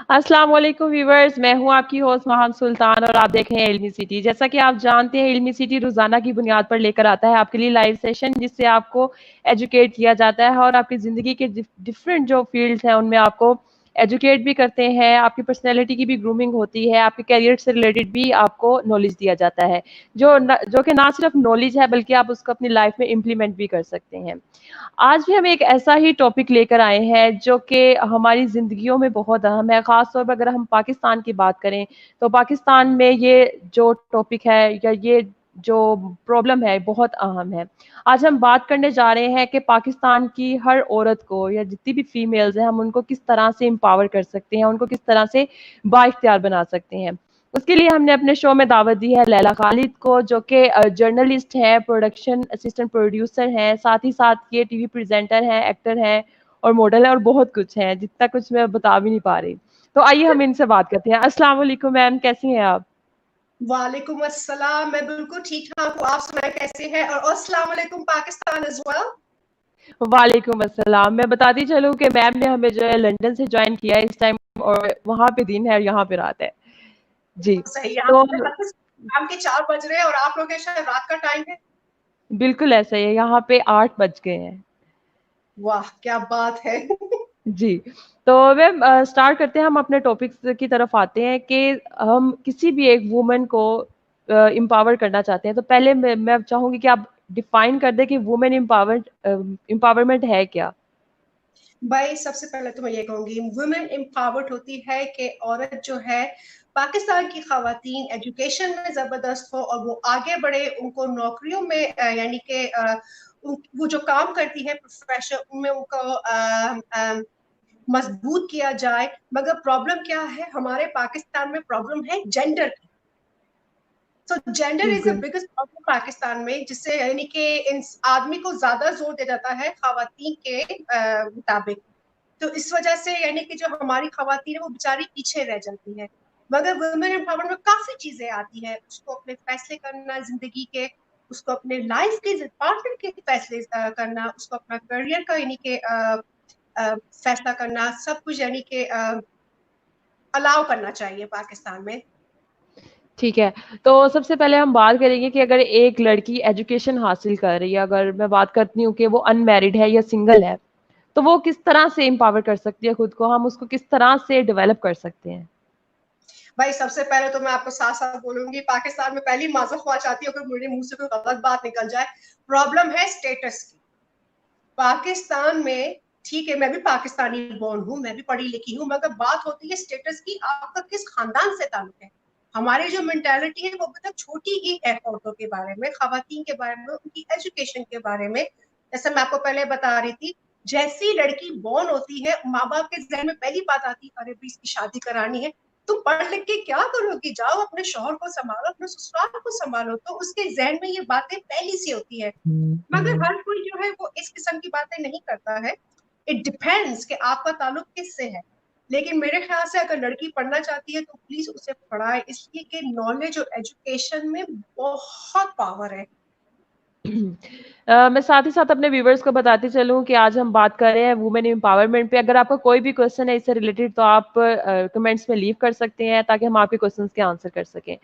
अस्सलाम वालेकुम व्यूवर्स, मैं हूं आपकी होस्ट महान सुल्तान और आप देख रहे हैं इल्मी सिटी। जैसा कि आप जानते हैं, इल्मी सिटी रोजाना की बुनियाद पर लेकर आता है आपके लिए लाइव सेशन, जिससे आपको एजुकेट किया जाता है और आपकी ज़िंदगी के डिफरेंट जो फील्ड्स हैं उनमें आपको एजुकेट भी करते हैं। आपकी पर्सनैलिटी की भी ग्रूमिंग होती है, आपके करियर से रिलेटेड भी आपको नॉलेज दिया जाता है, जो कि ना सिर्फ नॉलेज है बल्कि आप उसको अपनी लाइफ में इम्प्लीमेंट भी कर सकते हैं। आज भी हम एक ऐसा ही टॉपिक लेकर आए हैं जो कि हमारी ज़िंदगियों में बहुत अहम है। ख़ास तौर पर अगर हम पाकिस्तान की बात करें, तो पाकिस्तान में ये जो टॉपिक है या ये जो प्रॉब्लम है बहुत अहम है। आज हम बात करने जा रहे हैं कि पाकिस्तान की हर औरत को या जितनी भी फीमेल्स हैं, हम उनको किस तरह से एम्पावर कर सकते हैं, उनको किस तरह से बाइख्तियार बना सकते हैं। उसके लिए हमने अपने शो में दावत दी है लैला खालिद को, जो कि जर्नलिस्ट है, प्रोडक्शन असिस्टेंट प्रोड्यूसर हैं, साथ ही साथ ये टीवी प्रेजेंटर हैं, एक्टर हैं और मॉडल है और बहुत कुछ है, जितना कुछ मैं बता भी नहीं पा रही। तो आइए हम इनसे बात करते हैं। अस्सलाम वालेकुम मैम, कैसी हैं आप? वालेकुम अस्सलाम। मैं बिल्कुल ठीक ठाक हूँ। आप सुनाए कैसे हैं? और अस्सलाम वालेकुम पाकिस्तान एज वेल। वालेकुम अस्सलाम। मैं बताती चलूँ कि मैम ने हमें जो है लंदन से ज्वाइन किया है इस टाइम, और वहाँ पे दिन है और यहाँ पे रात है। जी। सही, यहाँ तो पे शाम के 4 बज रहे हैं और आप लोग के शायद रात का टाइम है। बिल्कुल ऐसा ही है, यहाँ पे 8 बज गए हैं। वाह क्या बात है। जी। तो मैम स्टार्ट करते हैं, हम अपने टॉपिक्स की तरफ आते हैं कि हम किसी भी एक वुमन को एम्पावर करना चाहते हैं। तो पहले मैं चाहूंगी कि आप डिफाइन कर दें कि वुमेन एम्पावरमेंट है क्या? भाई सबसे पहले तो मैं ये कहूंगी वुमेन एम्पावर्ड होती है कि औरत जो है पाकिस्तान की खवातीन एजुकेशन में जबरदस्त हो और वो आगे बढ़े, उनको नौकरियों में यानी कि वो जो काम करती है प्रोफेशन उनमें उनको मजबूत किया जाए। मगर प्रॉब्लम क्या है, हमारे पाकिस्तान में प्रॉब्लम है जेंडर की। तो जेंडर इज द बिल्कुल। बिगेस्ट प्रॉब्लम पाकिस्तान में, जिससे यानी कि इन आदमी को ज्यादा जोर दिया जाता है खवातीन के मुताबिक। तो इस वजह से यानी कि जो हमारी खवातीन है वो बेचारी पीछे रह जाती है। मगर वुमेन एम्पावरमेंट में काफी चीजें आती है, उसको अपने फैसले करना जिंदगी के, उसको अपने लाइफ के पार्टनर के फैसले करना, उसको अपना करियर का यानी कि फैसला करना, सब कुछ यानी कि अलाउ करना चाहिए पाकिस्तान में। ठीक है। तो सबसे पहले हम बात करेंगे कि अगर एक लड़की एजुकेशन हासिल कर रही है, अगर मैं बात करती हूँ कि वो अनमैरिड है या सिंगल है, तो वो किस तरह से एम्पावर कर सकती है खुद को, हम उसको किस तरह से डेवलप कर सकते हैं? भाई सबसे पहले तो मैं आपको साथ साथ बोलूंगी, पाकिस्तान में पहली माजूफ हुआ चाहती हूँ अगर मेरे मुंह से कोई गलत बात निकल जाए। प्रॉब्लम है स्टेटस की पाकिस्तान में। ठीक है, मैं भी पाकिस्तानी बोर्न हूँ, मैं भी पढ़ी लिखी हूँ, मगर बात होती है स्टेटस की, आपका किस खानदान से ताल्लुक है। हमारी जो मेंटालिटी है वो अभी तक छोटी ही है औरतों के बारे में, खवातीन के बारे में, उनकी एजुकेशन के बारे में। जैसे मैं आपको पहले बता रही थी, जैसी लड़की बॉर्न होती है माँ बाप के जहन में पहली बात आती है, अरे भी इसकी शादी करानी है, तुम पढ़ लिख के क्या करोगी, जाओ अपने शौहर को संभालो, अपने ससुराल को संभालो। तो उसके जहन में ये बातें पहली सी होती है। मगर हर कोई जो है वो इस किस्म की बातें नहीं करता है। इट डिपेंड्स कि आपका ताल्लुक किससे है। लेकिन मेरे ख्याल से अगर लड़की पढ़ना चाहती है तो प्लीज उसे पढ़ाए, इसलिए कि नॉलेज और एजुकेशन में बहुत पावर है। मैं साथ ही साथ अपने व्यूवर्स को बताती चलूँ कि आज हम बात कर रहे हैं वुमेन एम्पावरमेंट पे। अगर आपका कोई भी क्वेश्चन है इससे रिलेटेड, तो आप कमेंट्स में लीव कर सकते हैं ताकि हम आपके क्वेश्चंस के आंसर कर सकें।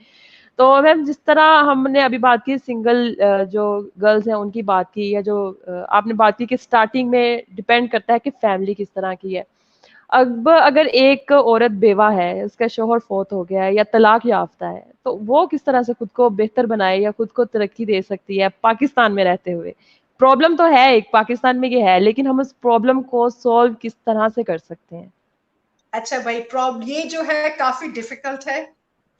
तो मैम, जिस तरह हमने अभी बात की सिंगल जो गर्ल्स हैं उनकी बात की, या जो आपने बात की कि स्टार्टिंग में डिपेंड करता है कि फैमिली किस तरह की है। अब अगर एक औरत बेवा है, उसका शौहर फौत हो गया है या तलाक याफ्ता है, तो वो किस तरह से खुद को बेहतर बनाए या खुद को तरक्की दे सकती है पाकिस्तान में रहते हुए? प्रॉब्लम तो है, एक पाकिस्तान में ये है, लेकिन हम उस प्रॉब्लम को सॉल्व किस तरह से कर सकते हैं? अच्छा भाई, प्रॉब्लम ये जो है काफी डिफिकल्ट है।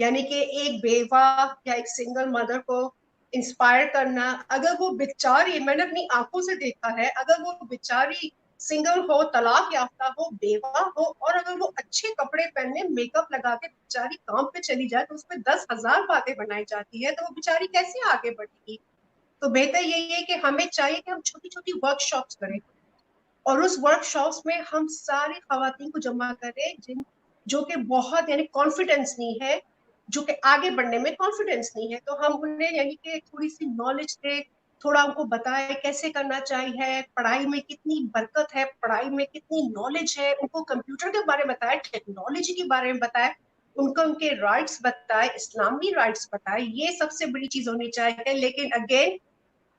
यानी कि एक बेवा या एक सिंगल मदर को इंस्पायर करना, अगर वो बेचारी, मैंने अपनी आंखों से देखा है, अगर वो बेचारी सिंगल हो, तलाक याफ्ता हो, बेवा हो, और अगर वो अच्छे कपड़े पहनने, मेकअप लगा के बेचारी काम पे चली जाए तो उसपे 10,000 बातें बनाई जाती है, तो वो बेचारी कैसे आगे बढ़ेगी। तो बेहतर यही है कि हमें चाहिए कि हम छोटी छोटी वर्कशॉप्स करें, और उस वर्कशॉप्स में हम सारी खवातीन को जमा करें जिन जो कि बहुत यानी कॉन्फिडेंस नहीं है, जो कि आगे बढ़ने में कॉन्फिडेंस नहीं है, तो हम उन्हें यानी कि थोड़ी सी नॉलेज दे, थोड़ा उनको बताए कैसे करना चाहिए, पढ़ाई में कितनी बरकत है, पढ़ाई में कितनी नॉलेज है, उनको कंप्यूटर के बारे में बताए, टेक्नोलॉजी के बारे में बताए, उनको उनके राइट्स बताए, इस्लामी राइट्स बताए, ये सबसे बड़ी चीज होनी चाहिए। लेकिन अगेन,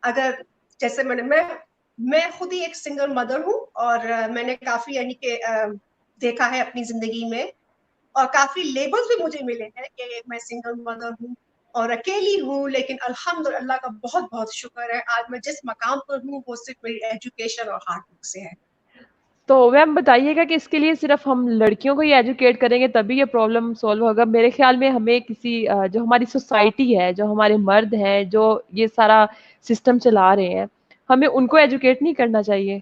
अगर जैसे मैं खुद ही एक सिंगल मदर हूँ, और मैंने काफी यानी कि देखा है अपनी जिंदगी में, और काफी लेबल्स भी मुझे मिले हैं कि मैं सिंगल मदर हूँ और अकेली हूँ, लेकिन अल्हम्दुलिल्लाह का बहुत बहुत शुक्र है, आज मैं जिस मकाम पर हूँ वो सिर्फ मेरी एजुकेशन और हार्ड वर्क से है। तो मैम बताइएगा कि इसके लिए सिर्फ हम लड़कियों को ही एजुकेट करेंगे तभी ये प्रॉब्लम सॉल्व होगा? मेरे ख्याल में हमें किसी जो हमारी सोसाइटी है, जो हमारे मर्द हैं, जो ये सारा सिस्टम चला रहे हैं, हमें उनको एजुकेट नहीं करना चाहिए?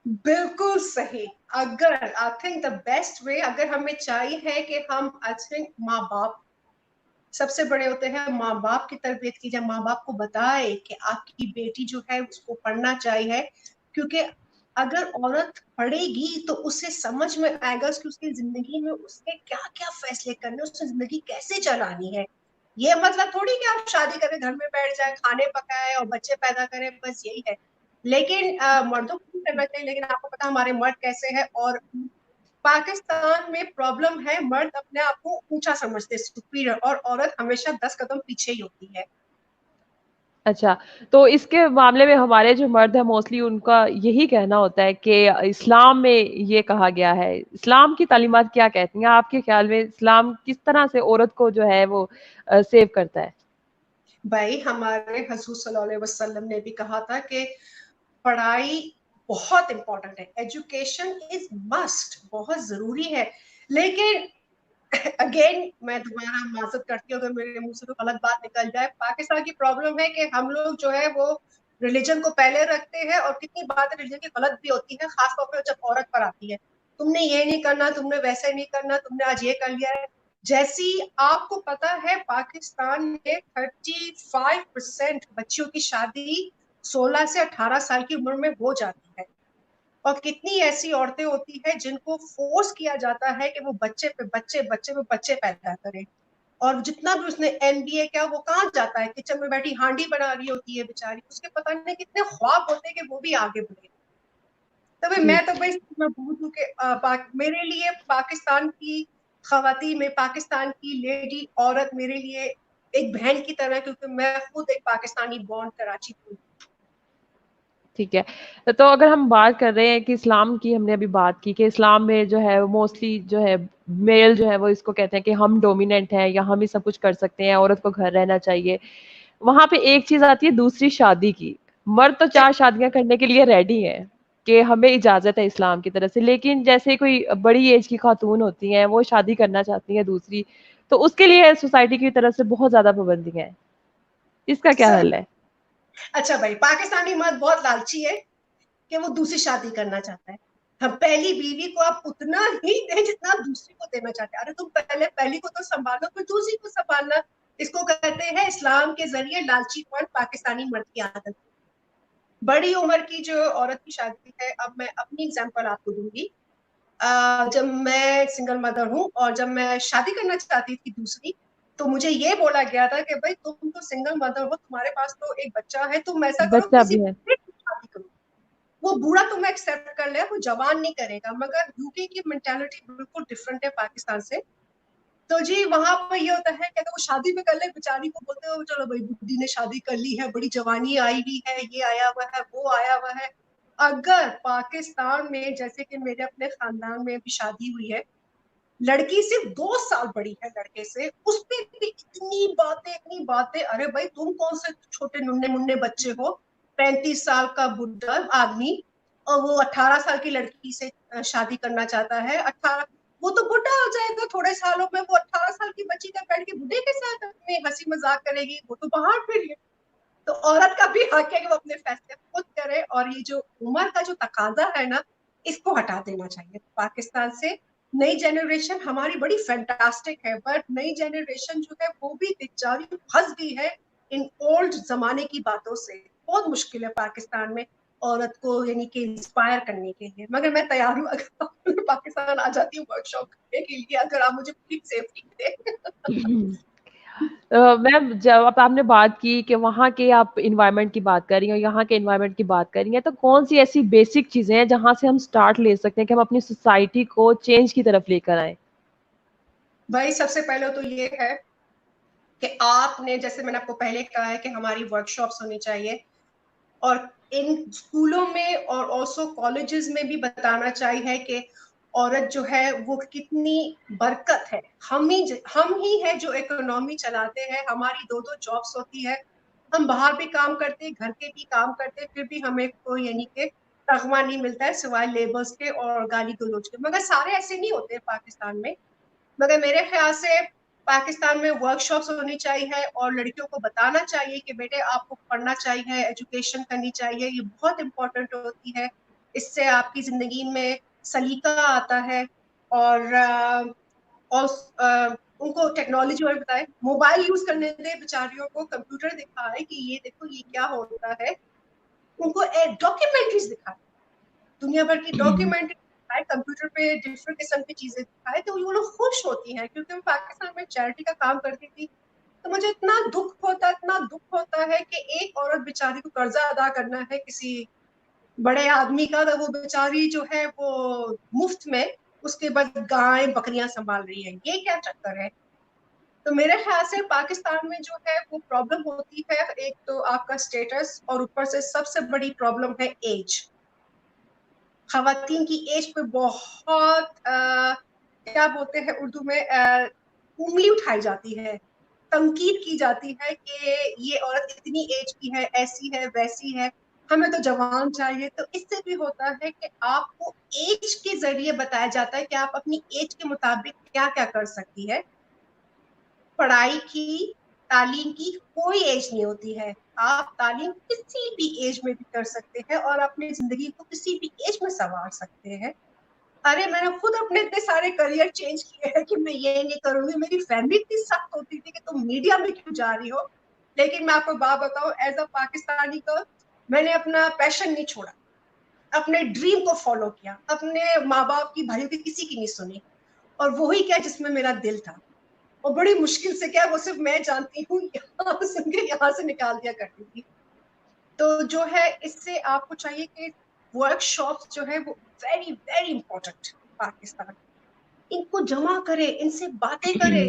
बिल्कुल सही। अगर I think the best way, अगर हमें चाहिए है कि हम आई थिंक माँ बाप सबसे बड़े होते हैं, माँ बाप की तरबियत की जाए, माँ बाप को बताए कि आपकी बेटी जो है उसको पढ़ना चाहिए, क्योंकि अगर औरत पढ़ेगी तो उसे समझ में आएगा कि उसकी जिंदगी में उसने क्या क्या फैसले करने, उसने जिंदगी कैसे चलानी है। ये मतलब थोड़ी कि आप शादी करें, घर में बैठ जाए, खाने पकाए और बच्चे पैदा करें, बस यही है। लेकिन मर्दों को भी करना चाहिए, लेकिन आपको पता हमारे मर्द कैसे हैं, और पाकिस्तान में प्रॉब्लम है, मर्द अपने आप को ऊंचा समझते, सुपीरियर, और औरत हमेशा 10 कदम पीछे ही होती है। अच्छा, तो इसके मामले में हमारे जो मर्द हैं मोस्टली उनका यही कहना होता है कि इस्लाम में ये कहा गया है। इस्लाम की तालीमात क्या कहती हैं? आपके ख्याल में इस्लाम किस तरह से औरत को जो है वो सेव करता है? भाई हमारे हुजूर सल्लल्लाहु अलैहि वसल्लम ने भी कहा था कि पढ़ाई बहुत इंपॉर्टेंट है, एजुकेशन इज मस्ट, बहुत जरूरी है। लेकिन अगेन मैं दोबारा माजरत करती हूँ अगर मेरे मुंह से कोई गलत बात निकल जाए, पाकिस्तान की प्रॉब्लम है कि हम लोग जो है वो रिलीजन को पहले रखते हैं, और कितनी बातें रिलीजन की गलत भी होती है, खासतौर पर जब औरत पर आती है। तुमने ये नहीं करना, तुमने वैसे नहीं करना, तुमने आज ये कर लिया है। जैसी आपको पता है पाकिस्तान में 35% बच्चियों की शादी 16 से 18 साल की उम्र में हो जाती है, और कितनी ऐसी औरतें होती है जिनको फोर्स किया जाता है कि वो बच्चे पे बच्चे, बच्चे पे बच्चे पैदा करें, और जितना भी उसने MBA किया वो कहाँ जाता है, किचन में बैठी हांडी बना रही होती है बेचारी, उसके पता नहीं कितने ख्वाब होते हैं कि वो भी आगे बढ़े। तभी जी। मैं तो भाई मैं बहुत हूँ कि मेरे लिए पाकिस्तान की खवातीन में, पाकिस्तान की लेडी औरत मेरे लिए एक बहन की तरह, क्योंकि मैं खुद एक पाकिस्तानी बॉर्न कराची की। ठीक है। तो अगर हम बात कर रहे हैं कि इस्लाम की, हमने अभी बात की कि इस्लाम में जो है मोस्टली जो है मेल जो है वो इसको कहते हैं कि हम डोमिनेंट हैं या हम ही सब कुछ कर सकते हैं, औरत को घर रहना चाहिए। वहाँ पे एक चीज़ आती है दूसरी शादी की। मर्द तो 4 शादियाँ करने के लिए रेडी हैं कि हमें इजाज़त है इस्लाम की तरफ से, लेकिन जैसे कोई बड़ी एज की खातून होती हैं, वो शादी करना चाहती हैं दूसरी, तो उसके लिए सोसाइटी की तरफ से बहुत ज़्यादा पाबंदियाँ हैं। इसका क्या सब हल है? अच्छा भाई, पाकिस्तानी मर्द बहुत लालची है कि वो दूसरी शादी करना चाहता है। हम पहली बीवी को आप उतना ही दें जितना आप दूसरी को देना चाहते हैं। अरे तुम पहले पहली को तो संभालो, फिर दूसरी को संभालना। इसको कहते हैं इस्लाम के जरिए लालचीपन, पाकिस्तानी मर्द की आदत। बड़ी उम्र की जो औरत की शादी है, अब मैं अपनी एग्जांपल आपको दूंगी। जब मैं सिंगल मदर हूँ और जब मैं शादी करना चाहती थी दूसरी, तो मुझे ये बोला गया था कि भाई तुम तो सिंगल मदर हो, तुम्हारे पास तो एक बच्चा है, तुम ऐसा करो बच्चा किसी भी है। बूढ़े की शादी करो। वो बूढ़ा तुम्हें एक्सेप्ट कर ले, वो जवान नहीं करेगा। मगर यूके की मेंटालिटी बिल्कुल डिफरेंट है पाकिस्तान से। तो जी वहां पर ये होता है कि अगर वो शादी भी कर ले, बेचारी को बोलते हो चलो भाई बुढ़ी ने शादी कर ली है, बड़ी जवानी आई हुई है, ये आया हुआ है, वो आया हुआ है। अगर पाकिस्तान में जैसे कि मेरे अपने खानदान में भी शादी हुई है, लड़की सिर्फ 2 साल बड़ी है लड़के से, उस पे भी इतनी बातें, इतनी बातें। अरे भाई तुम कौन से छोटे नुन्ने मुन्ने बच्चे हो, 35 साल का बुढ़ा आदमी और वो 18 साल की लड़की से शादी करना चाहता है। 18, वो तो बुढ़ा हो जाएगा थोड़े सालों में, वो 18 साल की बच्ची का बैठ के बुढ़े के साथ अपने हंसी मजाक करेगी, वो तो बाहर फिर रही है। तो औरत का भी हक है कि वो अपने फैसले खुद करे, और ये जो उम्र का जो तकाजा है ना, इसको हटा देना चाहिए पाकिस्तान से। नई जनरेशन हमारी बड़ी फैंटास्टिक है, बट नई जनरेशन जो है वो भी बेचारी फंस गई है इन ओल्ड जमाने की बातों से। बहुत मुश्किल है पाकिस्तान में औरत को यानी कि इंस्पायर करने के लिए। मगर मैं तैयार हूँ, अगर पाकिस्तान आ जाती हूँ वर्कशॉप करने के लिए, अगर आप मुझे पूरी सेफ्टी दे। मैम जब आपने बात की कि वहाँ के आप इन्वायरमेंट की बात कर रही हैं और यहाँ के इन्वायरमेंट की बात कर रही हैं, तो कौन सी ऐसी बेसिक चीजें हैं जहाँ से हम स्टार्ट ले सकते हैं कि हम अपनी सोसाइटी को चेंज की तरफ लेकर आए? भाई सबसे पहले तो ये है कि आपने, जैसे मैंने आपको पहले कहा है कि हमारी वर्कशॉप्स होनी चाहिए, और इन स्कूलों में और ऑल्सो कॉलेजेस में भी बताना चाहिए कि औरत जो है वो कितनी बरकत है। हम ही है जो इकोनॉमी चलाते हैं। हमारी दो दो जॉब्स होती है, हम बाहर भी काम करते हैं, घर के भी काम करते हैं, फिर भी हमें कोई यानी कि तगमा नहीं मिलता है सिवाय लेबर्स के और गाली गलौज के। मगर सारे ऐसे नहीं होते पाकिस्तान में। मगर मेरे ख्याल से पाकिस्तान में वर्कशॉप्स होनी चाहिए और लड़कियों को बताना चाहिए कि बेटे आपको पढ़ना चाहिए, एजुकेशन करनी चाहिए, ये बहुत इंपॉर्टेंट होती है। इससे आपकी जिंदगी में सलीका आता है। और और उनको टेक्नोलॉजी और बताए, मोबाइल यूज करने दे बेचारियों को, कंप्यूटर दिखाए कि ये देखो ये क्या होता है। उनको डॉक्यूमेंट्रीज दिखाए, दुनिया भर की डॉक्यूमेंट्री दिखाए, कंप्यूटर पे डिफरेंट किस्म की चीजें दिखाए, तो वो लोग खुश होती हैं। क्योंकि मैं पाकिस्तान में चैरिटी का काम करती थी, तो मुझे इतना दुख होता है कि एक औरत बेचारी को कर्जा अदा करना है किसी बड़े आदमी का, तो वो बेचारी जो है वो मुफ्त में उसके बाद गाय बकरियां संभाल रही है। ये क्या चक्कर है? तो मेरे ख्याल से पाकिस्तान में जो है वो प्रॉब्लम होती है, एक तो आपका स्टेटस, और ऊपर से सबसे बड़ी प्रॉब्लम है एज। खवातीन की एज पे बहुत क्या बोलते हैं उर्दू में, उंगली उठाई जाती है, तंकीद की जाती है कि ये औरत इतनी एज की है, ऐसी है वैसी है, हमें तो जवान चाहिए। तो इससे भी होता है कि आपको एज के जरिए बताया जाता है कि आप अपनी एज के मुताबिक क्या क्या कर सकती है। पढ़ाई की, तालीम की कोई एज नहीं होती है। आप तालीम किसी भी एज में भी कर सकते हैं और अपनी जिंदगी को किसी भी एज में संवार सकते हैं। अरे मैंने खुद अपने इतने सारे करियर चेंज किए हैं कि मैं ये नहीं करूंगी। मेरी फैमिली इतनी सख्त होती थी कि तुम मीडिया में क्यों जा रही हो, लेकिन मैं आपको बात बताऊं, एज अ पाकिस्तानी को मैंने अपना पैशन नहीं छोड़ा, अपने ड्रीम को फॉलो किया, अपने माँ बाप की, भाइयों की, किसी की नहीं सुनी, और वही क्या जिसमें मेरा दिल था। और बड़ी मुश्किल से, क्या वो सिर्फ मैं जानती हूँ, यहाँ सुन के यहाँ से निकाल दिया करती थी। तो जो है इससे आपको चाहिए कि वर्कशॉप्स जो है वो वेरी वेरी इंपॉर्टेंट पाकिस्तान, इनको जमा करे, इनसे बातें करे,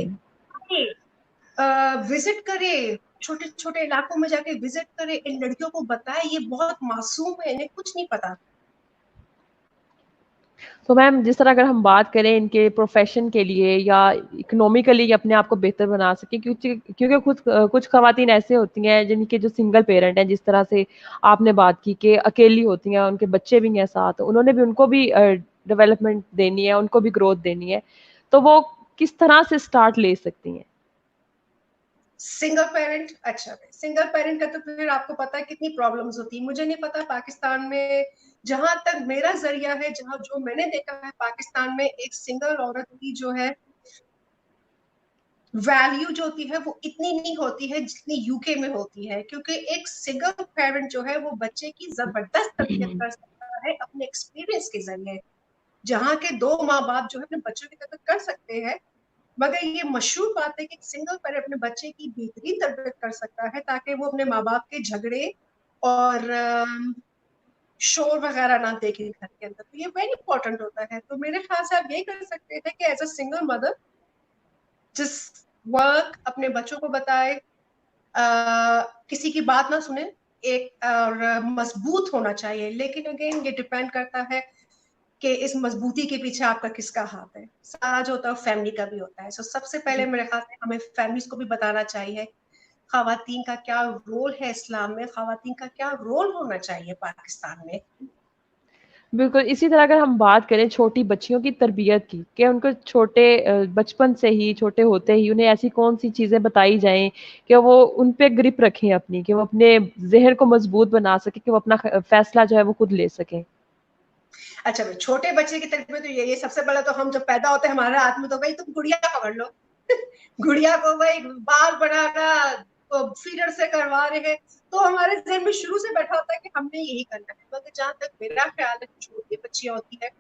विजिट करे, छोटे छोटे इलाकों में जाके विजिट करे, इन लड़कियों को बताए ये बहुत मासूम है, इन्हें कुछ नहीं पता। तो मैम जिस तरह अगर हम बात करें इनके प्रोफेशन के लिए या इकोनॉमिकली अपने आप को बेहतर बना सके, क्योंकि क्योंकि खुद कुछ खवातीन ऐसे होती हैं जिनके जो सिंगल पेरेंट हैं, जिस तरह से आपने बात की कि अकेली होती हैं, उनके बच्चे भी हैं साथ, उन्होंने भी उनको भी डेवलपमेंट देनी है, उनको भी ग्रोथ देनी है, तो वो किस तरह से स्टार्ट ले सकती हैं? सिंगल पेरेंट, अच्छा सिंगल पेरेंट का तो फिर आपको पता है कितनी प्रॉब्लम्स होती है। मुझे नहीं पता पाकिस्तान में, जहां तक मेरा जरिया है, जहां जो मैंने देखा है, पाकिस्तान में एक सिंगल औरत की जो है वैल्यू जो होती है वो इतनी नहीं होती है जितनी यूके में होती है। क्योंकि एक सिंगल पेरेंट जो है वो बच्चे की जबरदस्त तरबियत कर सकता है अपने एक्सपीरियंस के जरिए, जहाँ के दो माँ बाप जो है अपने बच्चों की तरबियत कर सकते हैं। मगर ये मशहूर बात है कि सिंगल पेरेंट अपने बच्चे की बेहतरीन तरबियत कर सकता है, ताकि वो अपने माँ बाप के झगड़े और शोर वगैरह ना देखे घर के अंदर। तो ये वेरी इंपॉर्टेंट होता है। तो मेरे ख्याल से आप ये कर सकते हैं कि एज अ सिंगल मदर जिस वर्क अपने बच्चों को बताए, किसी की बात ना सुने, एक और मजबूत होना चाहिए। लेकिन अगेन ये डिपेंड करता है कि इस मजबूती के पीछे आपका किसका हाथ है। सारा जो होता है फैमिली का भी होता है। सो सबसे पहले मेरे ख्याल से हमें फैमिलीज को भी बताना चाहिए खवातीन का क्या रोल है इस्लाम में, खवातीन का क्या रोल होना चाहिए पाकिस्तान में। बिल्कुल, इसी तरह अगर हम बात करें छोटी बच्चियों की तरबियत की, कि उनको छोटे बचपन से ही, छोटे होते ही उन्हें ऐसी कौन-सी चीज़ें बताई जाएँ कि वो उन पे ग्रिप रखें अपनी, कि वो अपने ज़हन को मज़बूत बना सकें, कि वो अपना फैसला जो है वो खुद ले सकें? अच्छा भाई, छोटे बच्चे की तरफ में तो ये सबसे पहले तो हम जब पैदा होते हैं हमारे हाथ में तो भाई तुम गुड़िया पकड़ लो। गुड़िया को भाई बाल बनाना तो फीडर से करवा रहे हैं, तो हमारे जहन में शुरू से बैठा होता है कि हमने यही करना है। मगर जहां तक मेरा ख्याल है, छोटी बच्चियां होती है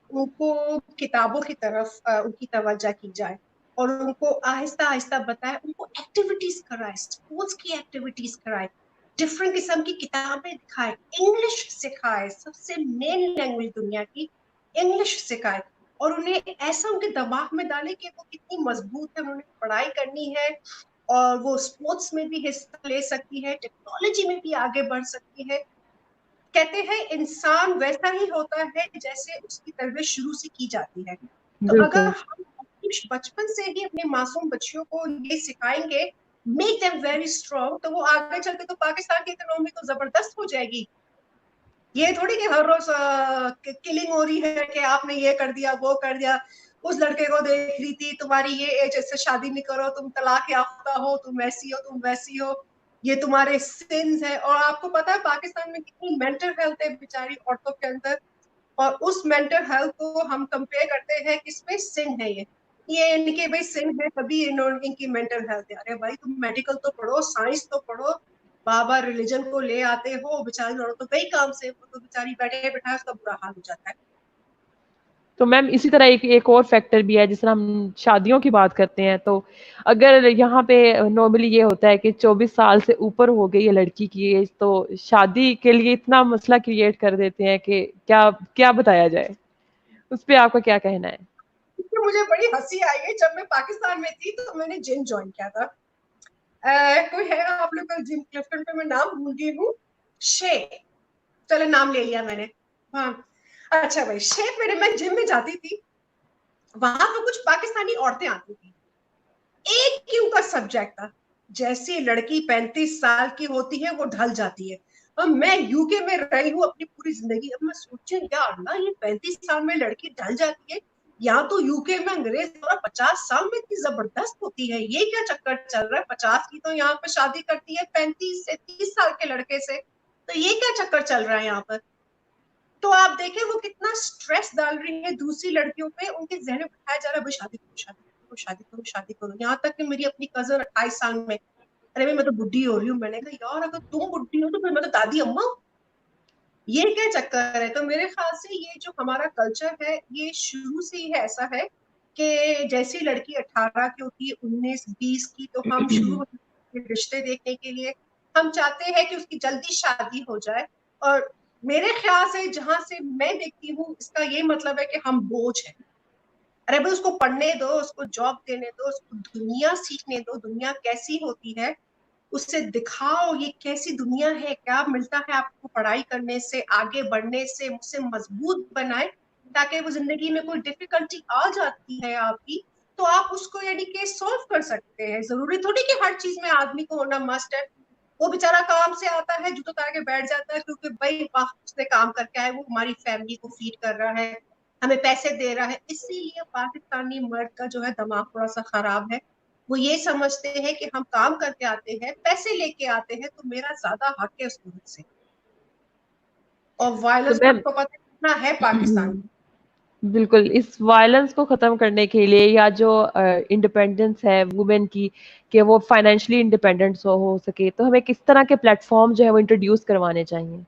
उनको किताबों की तरफ उनकी तवज्जो की जाए। और उनको आहिस्ता आहिस्ता बताए, उनको एक्टिविटीज कराए, स्पोर्ट्स की एक्टिविटीज कराए, डिफरेंट किस्म की किताबें दिखाए, इंग्लिश सिखाए, सबसे मेन लैंग्वेज दुनिया की इंग्लिश सिखाए, और उन्हें ऐसा उनके दिमाग में डाले कि वो कितनी मजबूत है, उन्होंने पढ़ाई करनी है और वो स्पोर्ट्स में भी हिस्सा ले सकती है, टेक्नोलॉजी में भी आगे बढ़ सकती है। कहते हैं इंसान वैसा ही होता है जैसे उसकी तरबियत शुरू से की जाती है। तो अगर बिल्कुल। हम बचपन से ही अपने मासूम बच्चियों को ये सिखाएंगे, मेक देम वेरी स्ट्रॉन्ग, तो वो आगे चलते तो पाकिस्तान की इकोनॉमी तो जबरदस्त हो जाएगी। ये थोड़ी कि हर रोज किलिंग हो रही है कि आपने ये कर दिया वो कर दिया, उस लड़के को देख रही थी, तुम्हारी ये एज से शादी नहीं करो, तुम तलाक याफ्ता हो, तुम ऐसी हो तुम वैसी हो, ये तुम्हारे सिंस है। और आपको पता है पाकिस्तान में कितनी मेंटल हेल्थ है बेचारी औरतों के अंदर, और उस मेंटल हेल्थ को हम कंपेयर करते हैं किसमें, सिन है ये इनके भाई सिन है तभी इनकी मेंटल हेल्थ है। अरे भाई तुम मेडिकल तो पढ़ो, साइंस तो पढ़ो, बाबा रिलीजन को ले आते हो, बेचारी औरत तो कई काम से, वो तो बेचारी बैठे बैठा उसका बुरा हाल हो जाता है। तो मैम इसी तरह एक और फैक्टर भी है, जिस तरह हम शादियों की बात करते हैं, तो अगर यहाँ पे नॉर्मली ये होता है कि 24 साल से ऊपर हो गई है लड़की की एज, तो शादी के लिए इतना मसला क्रिएट कर देते हैं कि क्या क्या बताया जाए, उस पे आपका क्या कहना है? मुझे बड़ी हंसी आई है, जब मैं पाकिस्तान में थी तो मैंने जिम ज्वाइन किया था। कोई है आप लोग का जिम क्लिफ्टन पे, मैं नाम भूल गई हूँ, शे, चलो नाम ले लिया मैंने। हाँ, अच्छा भाई शे, मेरे मैं जिम में जाती थी, वहां पर कुछ पाकिस्तानी औरतें आती थी, एक ही उनका सब्जेक्ट था, जैसी लड़की 35 साल की होती है वो ढल जाती है। और मैं यूके में रही हूँ अपनी पूरी जिंदगी, अब मैं सोचू क्या अल्लाह, ये 35 साल में लड़की ढल जाती है, यहाँ तो यूके में अंग्रेज द्वारा 50 साल में इतनी जबरदस्त होती है, ये क्या चक्कर चल रहा है, 50 की तो यहाँ पे शादी करती है 35 से 30 साल के लड़के से, तो ये क्या चक्कर चल रहा है यहाँ पर। तो आप देखें वो कितना स्ट्रेस डाल रही है दूसरी लड़कियों पे, उनके जहन में बिठाया जा रहा है भाई शादी करो शादी करो शादी करो शादी करो। यहाँ तक कि मेरी अपनी कजन 28 साल में, अरे भाई मैं तो बुढ़ी हो रही हूँ, मैंने कहा यार अगर तुम बुढ़ी हो तो फिर मैं तो दादी अम्मा हूँ, ये क्या चक्कर है। तो मेरे ख्याल से ये जो हमारा कल्चर है ये शुरू से ही ऐसा है कि जैसी लड़की 18 की होती है, 19-20 की, तो हम शुरू होते हैं रिश्ते देखने के लिए, हम चाहते हैं कि उसकी जल्दी शादी हो जाए। और मेरे ख्याल से जहां से मैं देखती हूँ इसका ये मतलब है कि हम बोझ है। अरे भाई उसको पढ़ने दो, उसको जॉब देने दो, उसको दुनिया सीखने दो, दुनिया कैसी होती है उससे दिखाओ, ये कैसी दुनिया है, क्या मिलता है आपको पढ़ाई करने से, आगे बढ़ने से, मुझसे मजबूत बनाए, ताकि वो जिंदगी में कोई डिफिकल्टी आ जाती है आपकी तो आप उसको यानी कि सॉल्व कर सकते हैं। जरूरी थोड़ी कि हर चीज में आदमी को होना मस्ट है। वो बेचारा काम से आता है जूतों उतार के बैठ जाता है क्योंकि भाई उसने काम करके आए, वो हमारी फैमिली को फीड कर रहा है, हमें पैसे दे रहा है। इसीलिए पाकिस्तानी मर्द का जो है दिमाग थोड़ा सा खराब है, वो ये समझते हैं कि हम काम करके आते हैं, पैसे लेके आते हैं, तो मेरा ज्यादा हक है उस औरत से। और तो वायलेंस मैम आपको पता कितना है पाकिस्तान में। बिल्कुल, इस वायलेंस को खत्म करने के लिए, या जो इंडिपेंडेंस है वुमेन की, कि वो फाइनेंशियली इंडिपेंडेंट हो सके, तो हमें किस तरह के प्लेटफॉर्म जो है वो इंट्रोड्यूस करवाने चाहिए?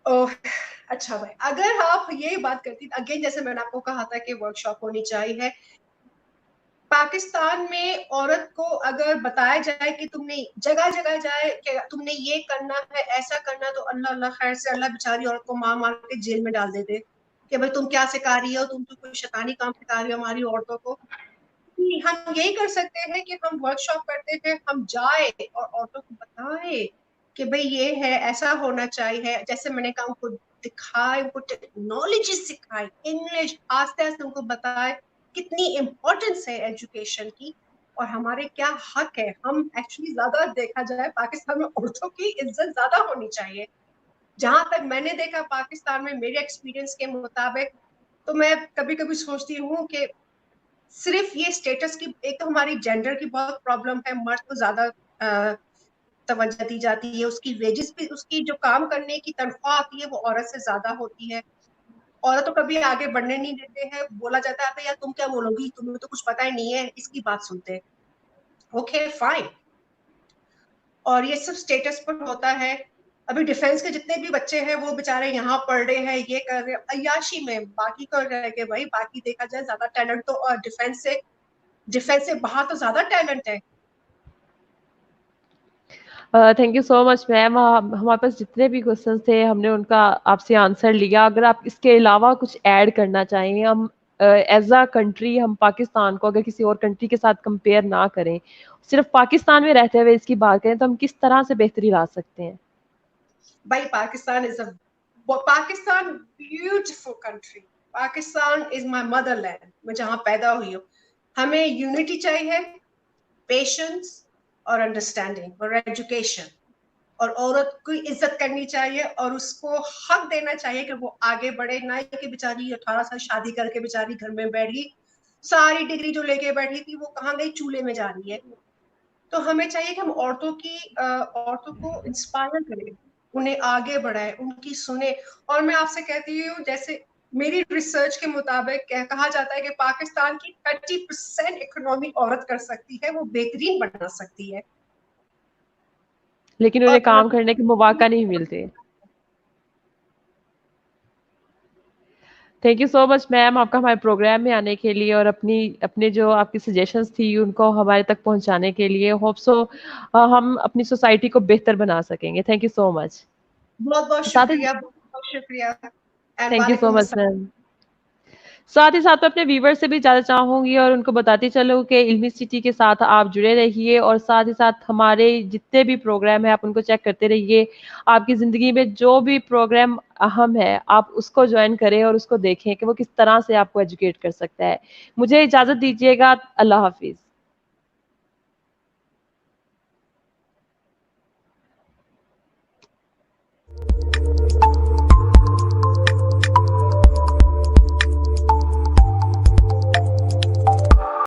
ओह, अच्छा भाई, अगर आप ये बात करती, अगेन जैसे मैंने आपको कहा था कि वर्कशॉप होनी चाहिए, पाकिस्तान में औरत को अगर बताया जाए कि तुमने जगह जगह जाए कि तुमने ये करना है ऐसा करना, तो अल्लाह अल्लाह खैर से अल्लाह बेचारी औरत को मार मार के जेल में डाल देते कि भाई तुम क्या सिखा रही हो, तुम तो कोई शैतानी काम सिखा रही हो हमारी औरतों को। हम यही कर सकते हैं कि हम वर्कशॉप करते हैं, हम जाए और औरतों को बताए कि भाई ये है, ऐसा होना चाहिए, जैसे मैंने कहा उनको दिखाए, उनको टेक्नोलॉजी सिखाए, इंग्लिश आस्ते आस्ते उनको बताए कितनी इम्पोर्टेंस है एजुकेशन की और हमारे क्या हक है। हम एक्चुअली ज्यादा देखा जाए पाकिस्तान में औरतों की इज्जत ज्यादा होनी चाहिए। जहां तक मैंने देखा पाकिस्तान में मेरे एक्सपीरियंस के मुताबिक, तो मैं कभी कभी सोचती हूँ कि सिर्फ ये स्टेटस की, एक तो हमारी जेंडर की बहुत प्रॉब्लम है, मर्द को ज्यादा तवज्जो दी जाती है, उसकी वेजेस भी, उसकी जो काम करने की तनख्वाह आती है वो औरत से ज्यादा होती है। औरत तो कभी आगे बढ़ने नहीं देते हैं, बोला जाता है यार तुम क्या बोलोगी, तुम्हें तो कुछ पता ही नहीं है, इसकी बात सुनते हैं। ओके फाइन, और ये सब स्टेटस पर होता है। अभी डिफेंस के जितने भी बच्चे हैं वो बेचारे यहाँ पढ़ रहे हैं, ये कर रहे हैं अयाशी में, बाकी कर रहे हैं कि भाई बाकी देखा जाए ज्यादा टैलेंट तो डिफेंस से डिफेंस से बाहर तो ज्यादा टैलेंट है। Thank you so much ma'am. हमारे पास जितने भी क्वेश्चंस थे हमने उनका आपसे आंसर लिया। अगर आप इसके अलावा कुछ ऐड करना चाहें, हम एज अ कंट्री हम पाकिस्तान को अगर किसी और कंट्री के साथ कंपेयर ना करें, सिर्फ पाकिस्तान में रहते हुए इसकी बात करें, तो हम किस तरह से बेहतरी ला सकते हैं? भाई Pakistan beautiful country. Pakistan is my Motherland, मैं जहां पैदा हुई हूँ। हमें यूनिटी चाहिए, पेशेंस और अंडरस्टैंडिंग और एजुकेशन, और औरत को इज्जत करनी चाहिए और उसको हक देना चाहिए कि वो आगे बढ़े, ना कि बेचारी 18 साल शादी करके बेचारी घर में बैठी, सारी डिग्री जो लेके बैठी थी वो कहाँ गई, चूल्हे में जा रही है। तो हमें चाहिए कि हम औरतों को इंस्पायर करें, उन्हें आगे बढ़ाए, उनकी सुने। और मैं आपसे कहती हूँ, जैसे मेरी रिसर्च के मुताबिक कहा जाता है कि पाकिस्तान की 30% इकोनॉमी औरत कर सकती है, वो बेहतरीन बना सकती है। लेकिन उन्हें काम करने के मौका नहीं मिलते। Thank you so much ma'am आपका हमारे प्रोग्राम में आने के लिए और अपने जो आपकी सजेशंस थी उनको हमारे तक पहुंचाने के लिए। होप सो हम अपनी सोसाइटी को बेहतर बना सकेंगे। Thank you so much. बहुत बहुत साथ ही शुक्रिया, बहुत बहुत शुक्रिया। एंड थैंक यू सो वालेकुम मच अस्सलाम। मैम। साथ ही साथ मैं अपने व्यूवर से भी ज़्यादा चाहूँगी और उनको बताती चलूँ कि इल्मी सिटी के साथ आप जुड़े रहिए और साथ ही साथ हमारे जितने भी प्रोग्राम हैं आप उनको चेक करते रहिए। आपकी ज़िंदगी में जो भी प्रोग्राम अहम है आप उसको ज्वाइन करें और उसको देखें कि वो किस तरह से आपको एजुकेट कर सकता है। मुझे इजाज़त दीजिएगा। अल्लाह हाफिज़।